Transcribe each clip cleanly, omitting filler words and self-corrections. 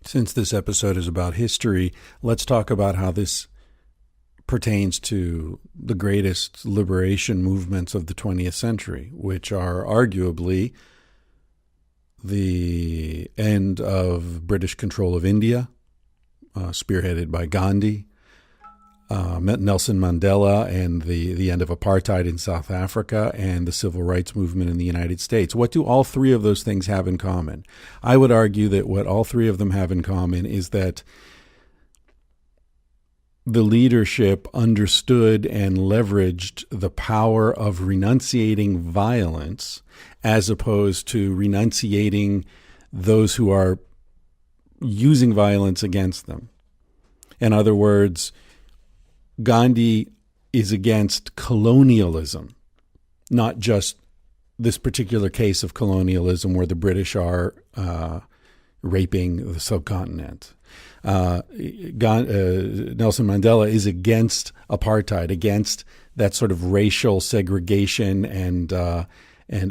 Since this episode is about history, let's talk about how this pertains to the greatest liberation movements of the 20th century, which are arguably the end of British control of India, spearheaded by Gandhi, Nelson Mandela, and the end of apartheid in South Africa, and the civil rights movement in the United States. What do all three of those things have in common? I would argue that what all three of them have in common is that the leadership understood and leveraged the power of renunciating violence as opposed to renunciating those who are using violence against them. In other words, Gandhi is against colonialism, not just this particular case of colonialism where the British are raping the subcontinent. Nelson Mandela is against apartheid, against that sort of racial segregation and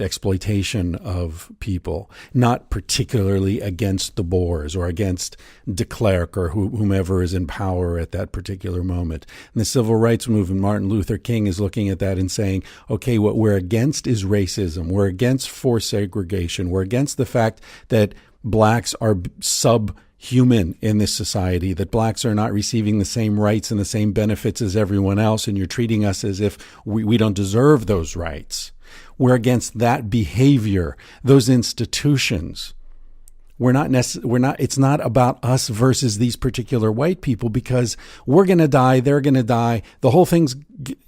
exploitation of people, not particularly against the Boers or against de Klerk or whomever is in power at that particular moment. And the civil rights movement, Martin Luther King is looking at that and saying, okay, what we're against is racism. We're against forced segregation. We're against the fact that blacks are subhuman in this society, that blacks are not receiving the same rights and the same benefits as everyone else, and you're treating us as if we don't deserve those rights. We're against that behavior, those institutions. It's not about us versus these particular white people, because we're going to die, they're going to die. The whole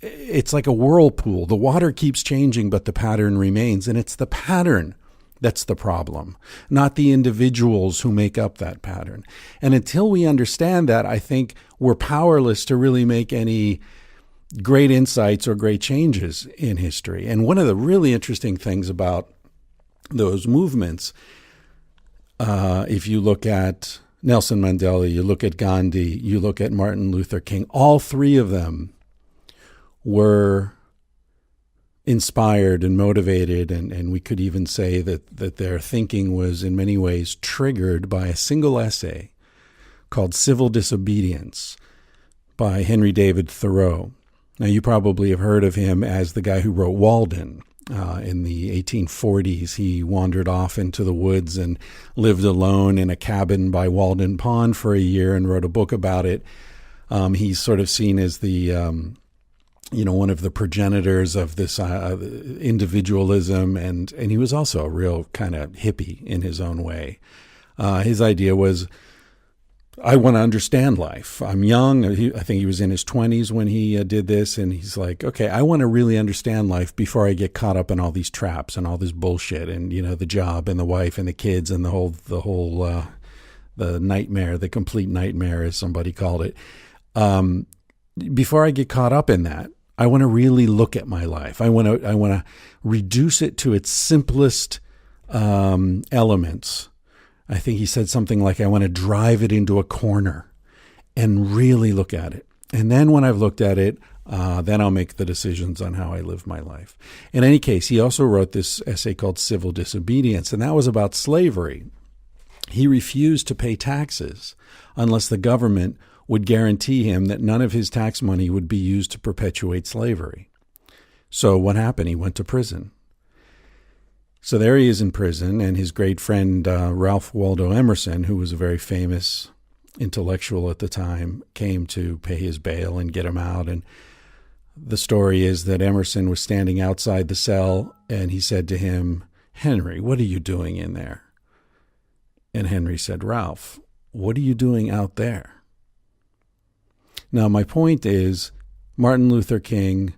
it's like a whirlpool. The water keeps changing, but the pattern remains. And it's the pattern that's the problem, not the individuals who make up that pattern. And until we understand that, I think we're powerless to really make any great insights or great changes in history. And one of the really interesting things about those movements, if you look at Nelson Mandela, you look at Gandhi, you look at Martin Luther King, all three of them were inspired and motivated, and we could even say that their thinking was in many ways triggered by a single essay called Civil Disobedience by Henry David Thoreau. Now, you probably have heard of him as the guy who wrote Walden. In the 1840s, he wandered off into the woods and lived alone in a cabin by Walden Pond for a year and wrote a book about it. He's sort of seen as the one of the progenitors of this individualism, and he was also a real kind of hippie in his own way. His idea was, I want to understand life. I'm young. I think he was in his 20s when he did this, and he's like, okay, I want to really understand life before I get caught up in all these traps and all this bullshit and, the job and the wife and the kids and the nightmare, the complete nightmare, as somebody called it. Before I get caught up in that, I want to really look at my life. I want to reduce it to its simplest elements. I think he said something like, I want to drive it into a corner and really look at it. And then when I've looked at it, then I'll make the decisions on how I live my life. In any case, he also wrote this essay called Civil Disobedience, and that was about slavery. He refused to pay taxes unless the government would guarantee him that none of his tax money would be used to perpetuate slavery. So what happened? He went to prison. So there he is in prison, and his great friend Ralph Waldo Emerson, who was a very famous intellectual at the time, came to pay his bail and get him out. And the story is that Emerson was standing outside the cell, and he said to him, Henry, what are you doing in there? And Henry said, Ralph, what are you doing out there? Now, my point is, Martin Luther King,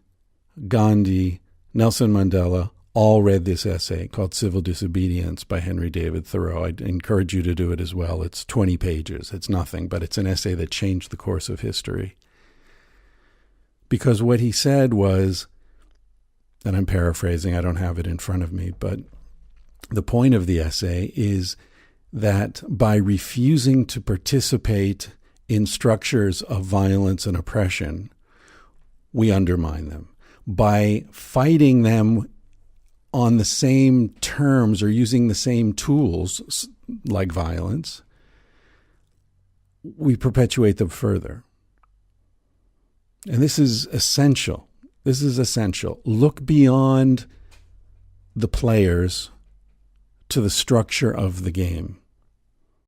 Gandhi, Nelson Mandela all read this essay called Civil Disobedience by Henry David Thoreau. I'd encourage you to do it as well. It's 20 pages. It's nothing, but it's an essay that changed the course of history. Because what he said was, and I'm paraphrasing, I don't have it in front of me, but the point of the essay is that by refusing to participate in structures of violence and oppression, we undermine them. By fighting them on the same terms or using the same tools like violence, we perpetuate them further. And this is essential. This is essential. Look beyond the players to the structure of the game.